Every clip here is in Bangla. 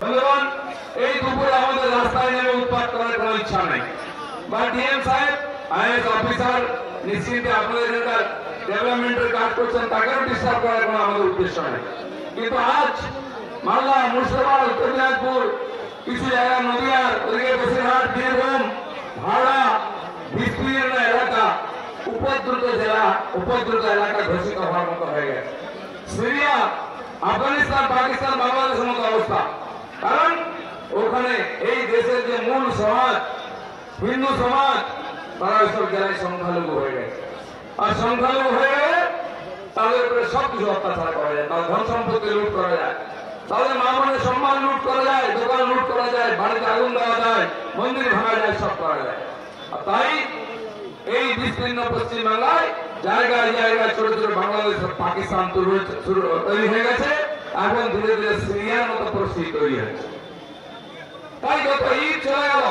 বন্ধুগণ, এই দুপুরে আমাদের রাস্তায় নেমে উৎপাত করার কোনো ইচ্ছা নেই, বা ডিএম সাহেব আইএস অফিসার নিশ্চিন্তে আপনাদের এখানকার ডেভেলপমেন্টের কাজ করছেন, তাকেও ডিস্টার্ব করার কোনো আমাদের উদ্দেশ্য নেই। কিন্তু আজ মালদা, মুর্শিদাবাদ, উত্তর দিনাজপুর, কিছু জায়গা নদিয়ার ওদিকে বসিরহাট, বীরভূম, হাওড়া, বিস্তীর্ণ এলাকা, উপদ্রুত জেলা, উপদ্রুত এলাকা ঘোষিত হওয়ার মতো হয়ে গেছে। সিরিয়া, আফগানিস্তান, পাকিস্তান, বাংলাদেশের মতো অবস্থা। কারণ ওখানে এই দেশের যে মূল সমাজ, হিন্দু সমাজ, তারা ওইসব জেলায় সংখ্যালঘু হয়ে গেছে। আর সংখ্যালঘু হয়ে গেলে তাদের উপরে সবকিছু অত্যাচার করা যায়, তাদের ধন সম্পত্তি লুট করা যায়, তাদের মা বোনের সম্মান লুট করা যায়, দোকান লুট করা যায়, বাড়িতে আগুন দেওয়া যায়, মন্দির ভাঙা যায়, সব করা যায়। আর তাই এই বিস্তীর্ণ পশ্চিমবাংলায় জায়গায় জায়গায় ছোট ছোট বাংলাদেশ, পাকিস্তান তৈরি হয়ে গেছে। এখন ধীরে ধীরে সিরিয়ার মতো পরিস্থিতি তৈরি হয়েছে। তাই গত ঈদ চলে গেল,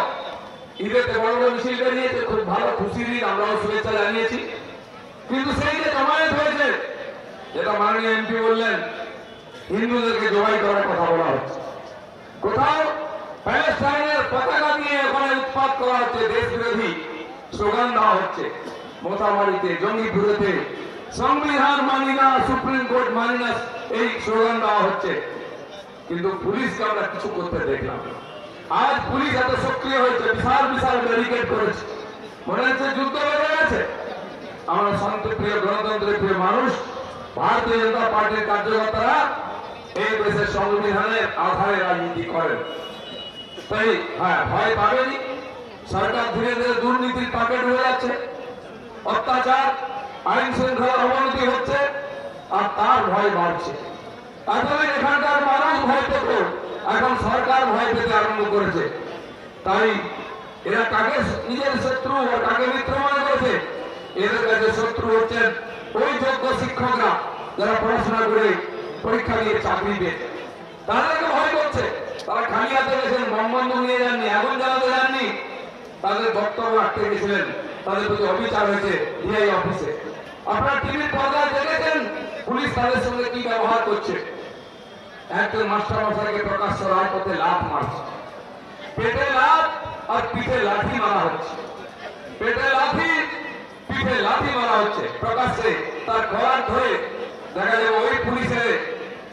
ঈদেতে বড় বড় মিছিল বেরিয়েছে, খুব ভালো খুশির ঈদ, আমরাও শুভেচ্ছা জানিয়েছি। কিন্তু সেই যে জমায়েত হয়েছে, যেটা মাননীয় এমপি বললেন, হিন্দুদেরকে জবাই করার কথা বলা হচ্ছে। কোথাও প্যালেস্টাইনের পতাকা দিয়ে ওখানে উৎপাত করা হচ্ছে, দেশ বিরোধী স্লোগান দেওয়া হচ্ছে। মোথাবাড়িতে, জঙ্গিপুরেতে সংবিধান মানি না, সুপ্রিম কোর্ট মানি না, এই স্লোগান দেওয়া হচ্ছে। কিন্তু পুলিশকে আমরা কিছু করতে দেখলাম না। আজ পুলিশ এত সক্রিয় হয়েছে, বিশাল বিশাল ব্যারিকেড করেছে, মনে হচ্ছে যুদ্ধ বেড়ে গেছে। আমরা শান্তিপ্রিয়, গণতন্ত্রের প্রিয় মানুষ, ভারতীয় জনতা পার্টির কার্যকর্তারা এই দেশের সংবিধানের আধারে রাজনীতি করেন। তাই হ্যাঁ, ভয় পাবেনি। সরকার ধীরে ধীরে দুর্নীতির পাকেট হয়ে যাচ্ছে, অত্যাচার, আইন শৃঙ্খলার অবনতি হচ্ছে, আর তার ভয় বাড়ছে। আসলে এখানকার মানুষ ভয় পেত, এখন সরকার ভয় পেতে আরম্ভ করেছে। তাই এরা কাকে নিজের শত্রু আর কাকে মিত্র মনে করেছে? এদের কাছে শত্রু হচ্ছেন ওই যোগ্য শিক্ষকরা যারা পড়াশোনা করে পরীক্ষা দিয়ে চাকরি পেয়েছে, তাদেরকে ভয় করছে। তারা খালি হাতে গেছেন, বন্ধু নিয়ে যাননি, আগুন জ্বালাতে যাননি, তাদের বক্তব্য রাখতে গেছিলেন, তাদের প্রতি অবিচার হয়েছে ডিআই অফিসে। আপনার টিভির পর্দায় দেখেছেন পুলিশ তাদের সঙ্গে কি ব্যবহার করছে। একজন মাস্টার মশাইকে প্রকাশ্য রাজপথে লাথ মারছে, পেটে লাথ আর পিঠে লাঠি মারা হচ্ছে, পেটে লাঠি, পিঠে লাঠি মারা হচ্ছে প্রকাশ্যে। তার কলার ধরে দেখা যাবে ওই পুলিশের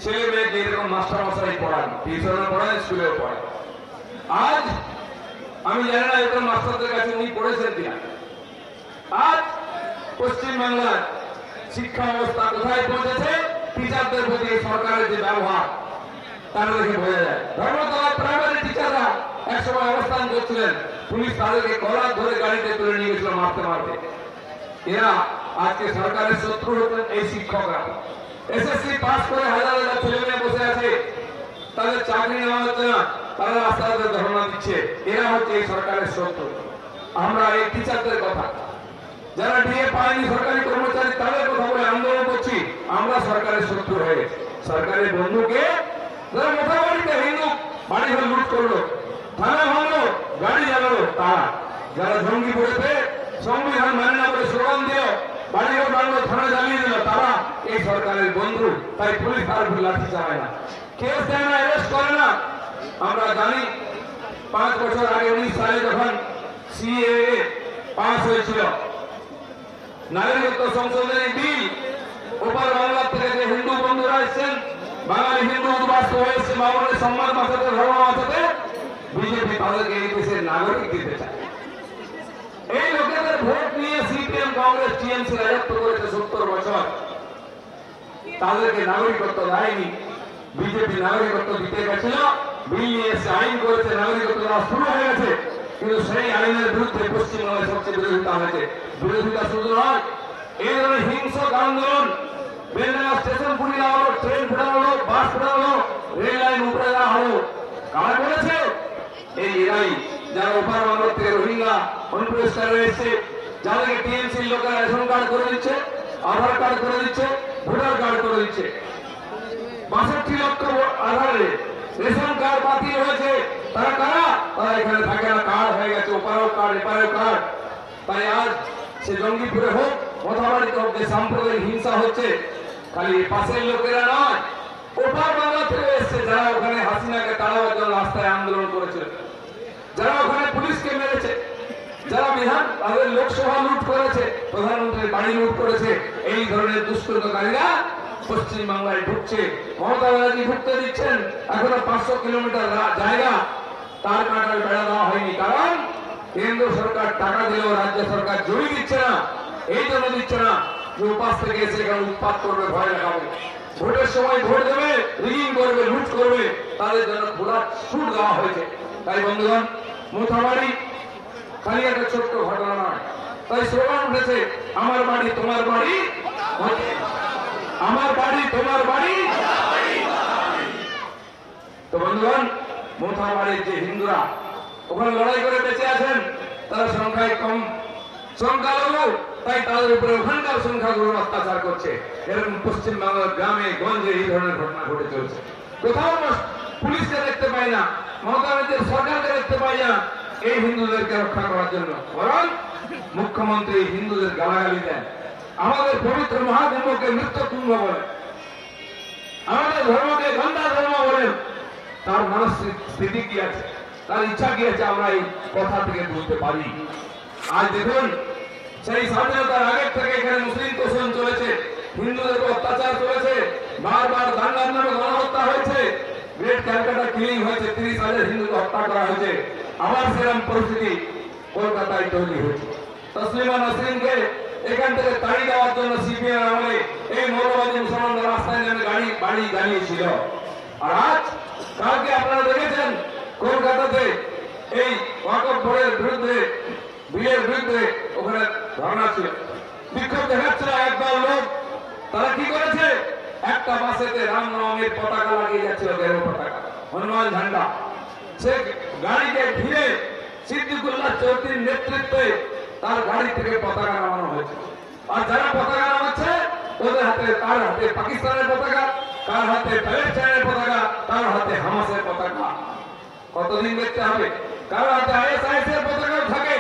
ছেলে মেয়েকে এরকম মাস্টার মশাই পড়ান, টিউশনে পড়ান, স্কুলেও পড়ান। আজ আমি জানি না এরকম মাস্টারদের কাছে উনি পড়েছেন কিনা। আজ পশ্চিমবাংলার শিক্ষা ব্যবস্থা কোথায় পৌঁছেছে, টিচারদের প্রতি সরকারের যে ব্যবহার, তারা দেখে বোঝা যায়। ধর্মতলা প্রাইমারি টিচাররা একসময় অবস্থান করছিলেন, পুলিশ তাদেরকে কলার ধরে গাড়িতে তুলে নিয়ে গেছিল মারতে মারতে। এরা আজকে সরকারের শত্রু হতেন এই শিক্ষকরা। এসএসসি পাস করে হাজার হাজার ছেলে মেয়ে বসে আছে, তাদের চাকরি নেওয়া হচ্ছে না, তারা রাস্তাতে ধর্ণা দিচ্ছে। এরা হচ্ছে এই সরকারের শত্রু। আমরা এই টিচারদের কথা, যারা ডিএ পায়নি সরকারি কর্মচারী, তাদের কথা বলে আন্দোলন করছি। আমরা সরকারের শত্রু হয়ে গেছি। সরকারের বন্ধুকে যারা মোথাবাড়িতে হিন্দু বাড়ি ঘর লুট করলো, থানা ভাঙলো, গাড়ি জ্বালালো, তারা যারা জঙ্গিপুরেতে সংবিধান মানে না বলে স্লোগান দিল, বাড়ি ঘর ভাঙলো, থানা জ্বালিয়ে দিল, তারা এই সরকারের বন্ধু। তাই পুলিশ তার উপর লাঠি চালায় না, কেস দেয় না, অ্যারেস্ট করে না। আমরা জানি 5 বছর আগে 19 সালে যখন সিএএ পাস হয়েছিল, নাগরিকত্ব সংশোধনী বিল, ওপার বাংলা থেকে যে হিন্দু বন্ধুরা এসেছেন, বাঙালি হিন্দু উদ্বাস্ত হয়েছে, বাঙালির সম্মান বাঁচাতে, ধর্ম বাঁচাতে, বিজেপি তাদেরকে এই দেশের নাগরিক দিতে চায়। এই লোকেদের ভোট নিয়ে সিপিএম, কংগ্রেস, টিএমসি রাজত্ব করেছে 70 বছর, তাদেরকে নাগরিকত্ব দেয়নি। বিজেপি নাগরিকত্ব দিতে গেছিল, বিল নিয়ে এসে আইন করেছে, নাগরিকত্ব দেওয়া শুরু হয়ে গেছে। কিন্তু সেই আইনের বিরুদ্ধে পশ্চিমবঙ্গে সবচেয়ে বিরোধিতা হয়েছে। বিরোধিতা শুধু নয়, এই ধরনের হিংসক আন্দোলন, বেলডাঙ্গা স্টেশন পুড়িয়ে দেওয়া হলো, ট্রেন ফেরানো হলো, বাস ফেরানো হলো, রেল লাইন উপরে দেওয়া হলো, কারা করেছে? এই এরাই, যারা ওপার বাংলা থেকে রোহিঙ্গা অনুপ্রবেশকারী এসেছে, যাদেরকে টিএমসির লোকেরা রেশন কার্ড করে দিচ্ছে, আধার কার্ড করে দিচ্ছে, ভোটার কার্ড করে দিচ্ছে। 62 লক্ষ আধারে রেশন কার্ড বাতিল হয়েছে। তারা কারা? তারা এখানে থাকে না, কার্ড হয়ে গেছে, ওপারেও কার্ড, এপারেও কার্ড। তাই আজ সে জঙ্গিপুরে হোক, মোথাবাড়িতে হোক, যে সাম্প্রদায়িক হিংসা হচ্ছে, খালি পাশের লোকেরা নয়, ওপার বাংলা থেকে এসছে, যারা ওখানে হাসিনাকে তাড়াবার জন্য রাস্তায় আন্দোলন করেছিল, যারা ওখানে পুলিশকে মেরেছে, যারা বিধান তাদের লোকসভা লুট করেছে, প্রধানমন্ত্রীর বাড়ি লুট করেছে, এই ধরনের দুষ্কৃতকারীরা পশ্চিম বাংলায় ঢুকছে। মমতা ব্যানার্জি ঢুকতে দিচ্ছেন, এখনো 500 কিলোমিটার জায়গা তার কাটার বেড়া দেওয়া হয়নি, কারণ কেন্দ্র সরকার টাকা দিলেও রাজ্য সরকার জমি দিচ্ছে না। এই জন্য দিচ্ছে না যে উপাস থেকে এসে এখানে উৎপাত করবে, ভয় লাগাবে, ভোটের সময় ভোট দেবে, রিগিং করবে, লুট করবে, তাদের জন্য খোলা ছুট দেওয়া হয়েছে। তাই বন্ধুগণ, মোথাবাড়ি খালি একটা ছোট্ট ঘটনা নয়। তাই স্লোগান উঠেছে, আমার বাড়ি তোমার বাড়ি, আমার বাড়ি তোমার বাড়ি। তো বন্ধুগণ, মোথাবাড়ির যে হিন্দুরা ওখানে লড়াই করে বেঁচে আছেন, তারা সংখ্যায় কম, সংখ্যালঘু, তাই তাদের উপরে ওখানকার সংখ্যাগুরু অত্যাচার করছে। এরকম পশ্চিম বাংলার গ্রামে গঞ্জে এই ধরনের ঘটনা ঘটে চলছে। কোথাও পুলিশকে দেখতে পাই না, মমতা ব্যানার্জির সরকারকে দেখতে পাই না এই হিন্দুদেরকে রক্ষা করার জন্য, বরং মুখ্যমন্ত্রী হিন্দুদের গালাগালি দেন, আমাদের পবিত্র মহাধর্মকে মৃত্যুকুম্ভ বলেন, আমাদের ধর্মকে গন্ধা ধর্ম বলেন। তার মানসিক স্থিতি কি আছে, তার ইচ্ছা কি আছে, আমরা এই কথা থেকে বুঝতে পারি। আজ দেখুন, সেই স্বাধীনতার আগের থেকে এখানে মুসলিম তোষণ চলেছে, হিন্দুদের অত্যাচার চলেছে, বারবার দাঙ্গার নামে গণহত্যা হয়েছে, গ্রেট ক্যালকাটা কিলিং হয়েছে, 30,000 হিন্দুকে হত্যা করা হয়েছে। আবার সেরকম পরিস্থিতি কলকাতায় তৈরি হয়েছে। তসলিমা নাসরিনকে এখান থেকে তাড়িয়ে দেওয়ার জন্য সিপিএম আমলে এই মৌলবাদী মুসলমানদের রাস্তায় নেমে বাড়ি দাঁড়িয়েছিল। আর আজ কালকে আপনারা দেখেছেন কলকাতাতে এই ওয়াকফ বোর্ডের বিরুদ্ধে, বিলের বিরুদ্ধে ওখানে ধর্ণা ছিল, বিক্ষোভ দেখাচ্ছিল একদল লোক। তারা কি করেছে, একটা বাসেতে রামনবমীর পতাকা লাগিয়ে যাচ্ছিল, গেরুয়া পতাকা, হনুমান ঝান্ডা। সে গাড়িকে ঘিরে সিদ্দিকুল্লাহ চৌধুরীর নেতৃত্বে তার গাড়ি থেকে পতাকা নামানো হয়েছে। আর যারা পতাকা নামাচ্ছে ওদের হাতে, কার হাতে পাকিস্তানের পতাকা, কার হাতে প্যালেস্টাইনের পতাকা, কার হাতে হামাসের পতাকা। কতদিন দেখতে হবে, কার হাতে আইএসআইএস এর পতাকাও থাকে।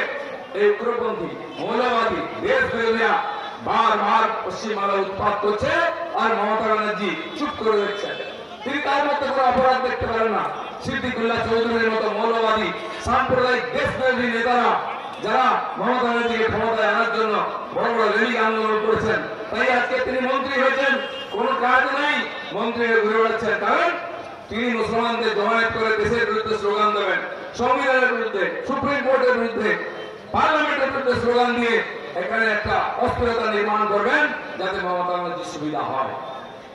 এই উগ্রপন্থী মৌলবাদী দেশ বিরোধীরা বারবার পশ্চিমবাংলায় উৎপাত করছে, আর মমতা ব্যানার্জি চুপ করে দেখছে। তিনি তার মধ্যে কোনো অপরাধ দেখতে পারেন না। সিদ্দিকুল্লাহ চৌধুরীর মতো মৌলবাদী সাম্প্রদায়িক দেশ বিরোধী নেতারা, যারা মমতা ব্যানার্জিকে ক্ষমতায় আনার জন্য বড় বড় রেলি আন্দোলন করেছেন, তাই আজকে তিনি মন্ত্রী হয়েছেন, কোন কাজ নাই, মন্ত্রী হয়ে ঘুরে বেড়াচ্ছেন। কারণ তিনি মুসলমানদের জমায়েত করে দেশের বিরুদ্ধে স্লোগান দেবেন, সংবিধানের বিরুদ্ধে, সুপ্রিম কোর্টের বিরুদ্ধে, পার্লামেন্টের বিরুদ্ধে স্লোগান দিয়ে এখানে একটা অস্থিরতা নির্মাণ করবেন, যাতে মমতা ব্যানার্জির সুবিধা হয়।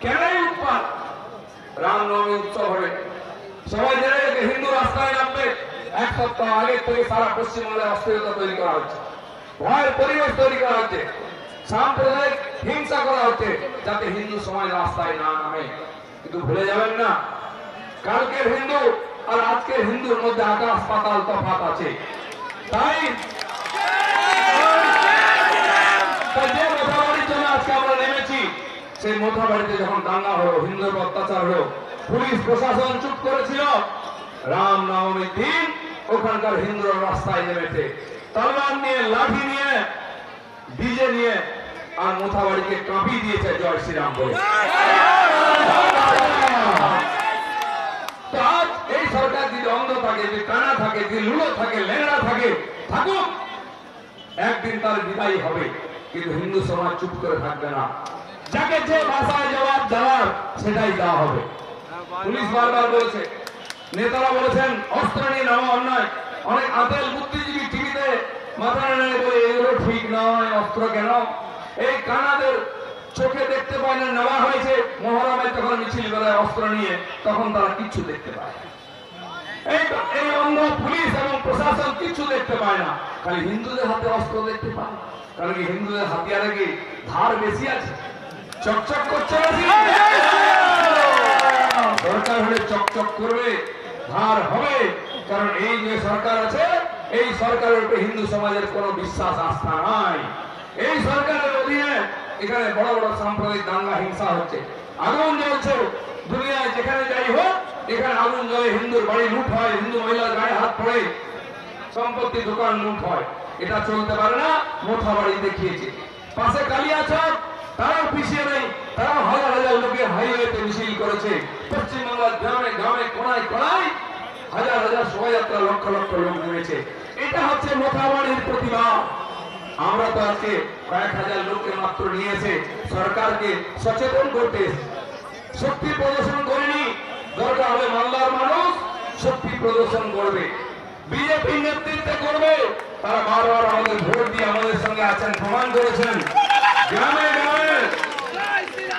কেন উৎপাত? রামনবমী উৎসব হবে, সবাই জেনে গেছে হিন্দু রাস্তায় নামবে। এক সপ্তাহ আগে থেকে সারা পশ্চিমবাংলায় অস্থিরতা তৈরি করা হচ্ছে, ভয়ের পরিবেশ তৈরি করা হচ্ছে, সাম্প্রদায়িক হিংসা করা হচ্ছে, যাতে হিন্দু সমাজ রাস্তায় না নামে। কিন্তু ভুলে যাবেন না, কালকের হিন্দু আর আজকের হিন্দুর মধ্যে আকাশ পাতাল তফাৎ আছে। তাই যে মোথাবাড়ির জন্য আজকে আমরা নেমেছি, সেই মোথাবাড়িতে যখন দাঙ্গা হলো, হিন্দুর অত্যাচার হলো, পুলিশ প্রশাসন চুপ করেছিল। রাম নবমীর দিন ওখানকার হিন্দুরা রাস্তায় নেমেছে, তলোয়ার নিয়ে, লাঠি নিয়ে, ডিজে নিয়ে, আর মোথাবাড়িকে কাঁপিয়ে দিয়েছে জয় শ্রীরাম বলে। আজ এই সরকার যদি অন্ধ থাকে, যদি কানা থাকে, যদি লুলো থাকে, লেংড়া থাকে, থাকুক, একদিন তার বিদায় হবে, কিন্তু হিন্দু সমাজ চুপ করে থাকবে না। যাকে যে ভাষায় জবাব দেওয়ার সেটাই দেওয়া হবে। পুলিশ বারবার বলছে, নেতারা বলেছেন অস্ত্র নিয়ে নামা অন্যায়। অনেক আতেল বুদ্ধিজীবী টিভিতে মাথা নেড়ে বলে এগুলো ঠিক নয়, অস্ত্র কেন? এই কানাদের চোখে দেখতে পায় না, নেওয়া হয়েছে মহরমে যখন মিছিল বেলায় অস্ত্র নিয়ে, তখন তারা কিচ্ছু দেখতে পায়। এই অন্ধ পুলিশ এবং প্রশাসন কিচ্ছু দেখতে পায় না, খালি হিন্দুদের হাতে অস্ত্র দেখতে পায়। কারণ কি হিন্দুদের হাতিয়ারে কি ধার বেশি আছে, চকচক করছে বেশি? সরকার হলে চকচক করবে, ধার হবে। কারণ এই যে সরকার আছে, এই সরকারের উপরে হিন্দু সমাজের কোনো বিশ্বাস আস্থা নাই। এই সরকারের অধীনে এখানে বড় বড় সাম্প্রদায়িক দাঙ্গা হিংসা হচ্ছে, আগুন জ্বলছে। দুনিয়ায় যেখানে যাই হোক, এখানে আগুন জ্বলে, হিন্দুর বাড়ি লুট হয়, হিন্দু মহিলার গায়ে হাত পড়ে, সম্পত্তি দোকান লুট হয়। এটা চলতে পারে না। মোথাবাড়ি দেখিয়েছে, পাশে কালিয়াচক, তারাও পিছিয়ে নেই, তারা হাজার হাজার লোকে হাইওয়েতে মিছিল করেছে, পশ্চিমবাংলার গ্রামে গ্রামে কোনায় কোনায় হাজার হাজার শোভাযাত্রা লক্ষ লক্ষ লোক নেমেছে। এটা হচ্ছে মোথাবাড়ির প্রতিভা। আমরা তো আজকে কয়েক হাজার লোককে মাত্র নিয়ে এসে সরকারকে সচেতন করতে শক্তি প্রদর্শন করিনি। দরকার হলে মালদার মানুষ শক্তি প্রদর্শন করবে, বিজেপি নেতৃত্বে করবে। তারা বারবার আমাদের ভোট দিয়ে আমাদের সঙ্গে আছেন, প্রমাণ করেছেন। গ্রামে গ্রামে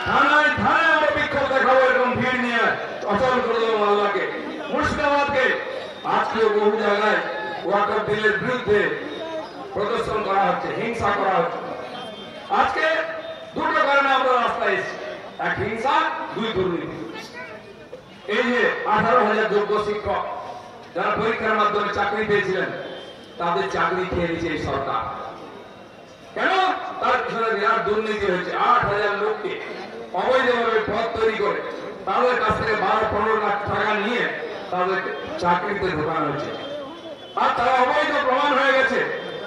থানায় থানায় আমরা বিক্ষোভ দেখাবো, এরকম ভিড় নিয়ে অচল করে দেবো মালদাকে, মুর্শিদাবাদকে। আজকে বহু জায়গায় ওয়াকফ বিলের বিরুদ্ধে প্রদর্শন করা হচ্ছে, হিংসা করা হচ্ছে। আজকে দুটো কারণে আমরা রাস্তায় এসেছি, এক হিংসা, দুই দুর্নীতি। এই যে 18,000 যোগ্য শিক্ষক যারা পরীক্ষার মাধ্যমে চাকরি পেয়েছিলেন, তাদের চাকরি খেয়ে নিচ্ছে এই সরকার। কেন? তার পিছনে বিরাট দুর্নীতি হয়েছে। 8,000 লোককে অবৈধভাবে পদ তৈরি করে তাদের কাছ থেকে 12-15 লাখ টাকা নিয়ে তাদের চাকরিতে ঢোকানো হয়েছে। আর তারা অবৈধ প্রমাণ হয়ে গেছে,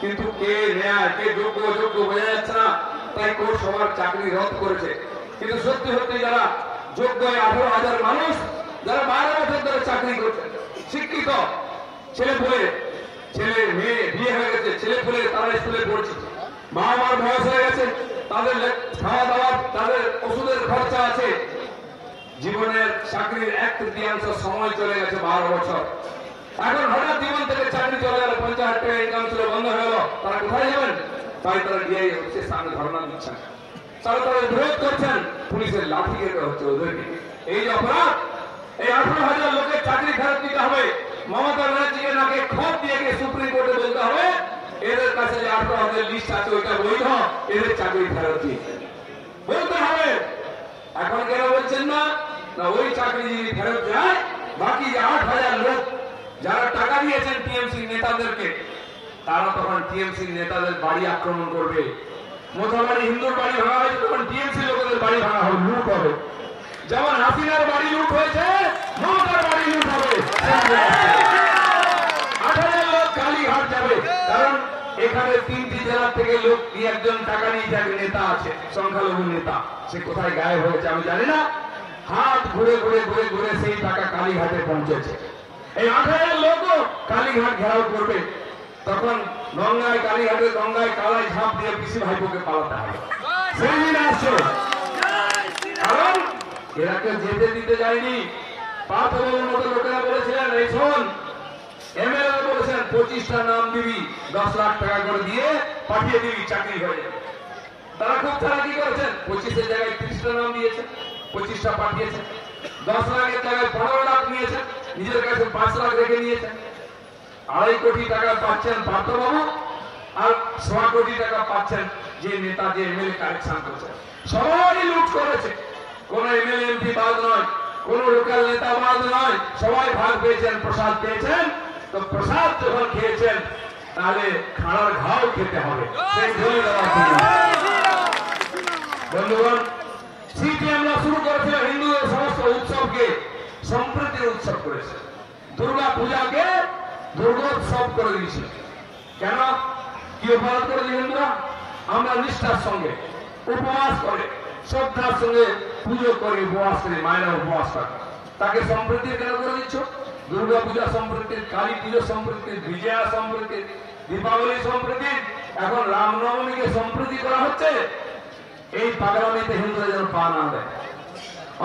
কিন্তু কে নেয়, কে যোগ্য অযোগ্য বোঝা যাচ্ছে না। তাই কোর্ট সবার চাকরি রদ করেছে। কিন্তু সত্যি সত্যি যারা যোগ্য 18,000 মানুষ, যারা 12 বছর ধরে চাকরি করছে, শিক্ষিত ছেলে পুলে, ছেলে মেয়ে বিয়ে হয়ে গেছে, ছেলে পুলে তারা স্কুলে পড়ছে, মা মার বয়স হয়ে গেছে, তাদের খাওয়া দাওয়া, তাদের ওষুধের খরচা আছে। জীবনের চাকরির 1/3 সময় চলে গেছে, 12 বছর। এখন হঠাৎ জীবন থেকে চাকরি চলে গেল, 50,000 টাকা ইনকাম ছিল, বন্ধ হয়ে গেল। তারা কোথায় যাবেন? তাই তারা ডিআই অফিসের সামনে ধর্ণা দিচ্ছেন, তারা বিরোধ করছেন। পুলিশের লাঠি কেটে হচ্ছে ওদেরকে। এই যে অপরাধ, এই 18,000 লোকের চাকরি ফেরত দিতে হবে। মমতা ব্যানার্জিকে নাকি খত দিয়ে গিয়ে সুপ্রিম কোর্টে বলতে হবে এদের কাছে যে 18,000 লিস্ট আছে ওইটা বৈধ, এদের চাকরি ফেরত দিয়ে বলতে হবে। এখন কেন বলছেন না? ওই চাকরি যদি ফেরত যায়, বাকি যে 8,000 লোক যারা টাকা দিয়েছেন টিএমসি নেতাদেরকে, তারা তখন টিএমসি নেতাদের বাড়ি আক্রমণ করবে। মোথাবাড়ি হিন্দুর বাড়ি ভাঙা হয়েছে, তখন টিএমসি লোকেদের বাড়ি ভাঙা হবে, লুট হবে। যেমন হাসিনার বাড়ি লুট হয়েছে, মমতার বাড়ি লুট হবে। 8,000 লোক কালীঘাট যাবে, কারণ এখানে 3টি জেলা থেকে লোক 1জন টাকা নিয়ে যাবে। নেতা আছে, সংখ্যালঘু নেতা, সে কোথায় গায়েব হয়েছে আমি জানি না। হাত ঘুরে ঘুরে ঘুরে ঘুরে সেই টাকা কালীঘাটে পৌঁছেছে। এই 8,000 লোকও কালীঘাট ঘেরাও করবে। তখন গঙ্গায়, কালীঘাটে গঙ্গায় কালায় ঝাঁপ দিয়ে পিসি ভাইপোকে পালাতে হবে। সেই দিন আসছে, কারণ এরা কেউ যেতে দিতে যায়নি। পার্থবাবুর মতো লোকেরা বলেছিলেন, এই শোন, এমএলএ বলেছেন 25টা নাম দিবি, 10 লাখ টাকা করে দিয়ে পাঠিয়ে দিবি, চাকরি হয়ে যাবে। তারা খুব চালাকি করেছেন, 25-এর জায়গায় 30টা নাম দিয়েছেন, 25টা পাঠিয়েছেন। 10 লাখের জায়গায় 15 লাখ নিয়েছেন, নিজের কাছে 5 লাখ রেখে নিয়েছেন। 2.5 কোটি টাকা পাচ্ছেন পার্থবাবু, আর 1.25 কোটি টাকা পাচ্ছেন যে নেতা, যে এমএলএ কালেকশন করছেন। সবাই লুট করেছে, কোন এমএলএ এমপি বাদ নয়, কোন লোকাল নেতা বাদ নয়, সবাই ভাগ পেয়েছেন, প্রসাদ পেয়েছেন। তো প্রসাদ যখন খেয়েছেন, তাহলে খাড়ার ঘাও খেতে হবে। বন্ধুগণ, সিপিএমরা শুরু করেছিল হিন্দুদের সমস্ত উৎসবকে সম্প্রীতির উৎসব করেছে। দুর্গা পূজাকে দুর্গোৎসব করে দিয়েছে। কেন? কি অপরাধ করেছে হিন্দুরা? আমরা নিষ্ঠার সঙ্গে উপবাস করে, শ্রদ্ধার সঙ্গে পুজো করে, উপবাস করে, মায়েরা উপবাস করে, তাকে সম্প্রীতির কেন করে দিচ্ছ? দুর্গা পূজা সম্প্রীতির, কালী পুজো সম্প্রীতির, বিজয়া সম্প্রীতির, দীপাবলি সম্প্রীতির, এখন রামনবমীকে সম্প্রীতি করা হচ্ছে। এই পাগলামিতে হিন্দুরা যেন পা না দেয়।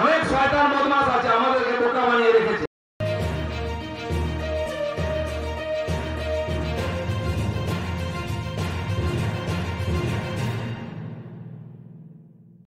অনেক শয়তান বদমাশ আছে, আমাদেরকে বোকা বানিয়ে রেখেছে।